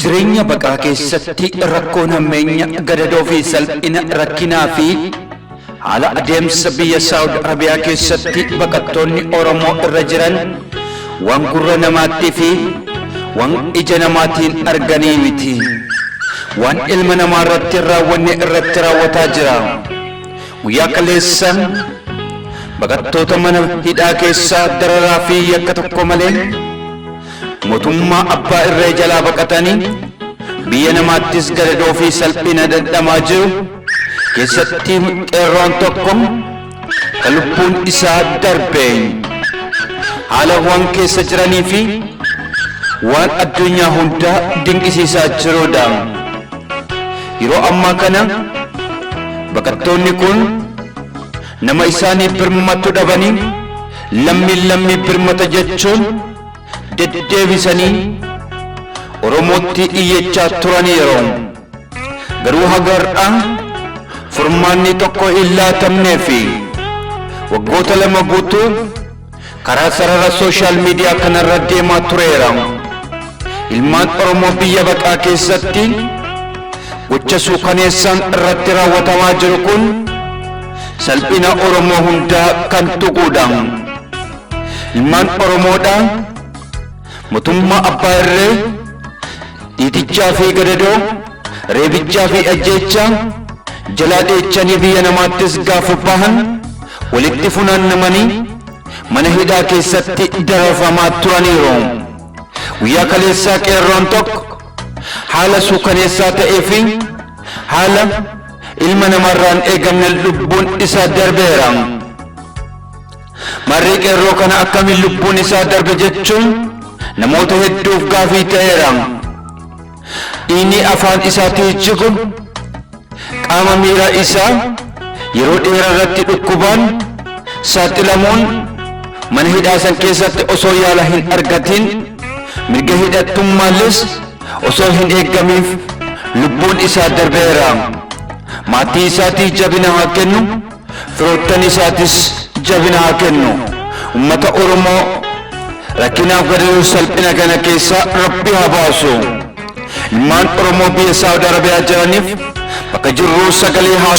Jireenya baqaa keessatti rakkoon hammeenya gadadoo fi salphina rakkinaa fi haala adeemsa biyya Saawud Arabiyaa keessatti baqattoonni Oromoo irra jiran waan gurra namaattii fi waan ija namaatiin arganii miti. Waan ilma namaa irratti raawwanne irratti raawwataa jira. Guyyaa kaleessan baqattoota mana hidhaa keessaa dararaa fi yakka tokko malee mootummaa abbaa irree jalaa baqatanii biyya namaattis gadadoo fi salphina dadhamaa jiru keessatti qeerroon tokko kan lubbuun isaa darbe haala waan keessa jiranii fi waan addunyaa hundaa dinqisiisaa jirudha. Yeroo ammaa kana baqattoonni kun nama isaanii birmatu dhabanii lammii birmata jechuun deddeebisanii Oromootti iyyachaa turaniiru. Garuu hagar'a furmaanni tokko hin laatamnee fi waggoota lama guutuu karaa sarara sooshaal miidiyaa kanarra deemaa tureera. Ilmaan Oromoo biyya baqaa keessatti gocha suukaneessaan irratti raawwatamaa jiru kun salphina Oromoo hundaa kan tuquudha. Ilmaan Oromoodhaa mootummaa abbaa irree dhiitichaa fi gadadoo reebichaa fi ajjeechaa jalaa dheechanii biyya namaattis gaafa bahan walitti funaannamanii mana hidhaa keessatti dararamaa turaniiru. Guyyaa kaleessaa qeerroon tokko haala suukaneessaa ta'ee fi haala ilma namarraan eegamne lubbuun isaa darbeera. Marri qeerroo kana akkamiin lubbuun isaa darbe jechuun namoota hedduuf gaafii ta'eera. Inni afaan isaatii jigu qaama miiraa isaa yeroo dheeraa irratti dhukkubaan saaxilamuun mana hidhaa san keessatti osoo yaala hin argatin mirga hidhattummaalles osoo hin eeggamiif lubbuun isaa darbeera. Maatii isaatii jabina haa kennu, firoottan isaatis jabina haa kennu. Ummata Oromoo rakkinaaf gadadoo salphina kana keessaa Rabbi haa baasu. Ilmaan Oromoo biyya Saawud Arabiyaa jiraniif bakka jirruu sagalee haa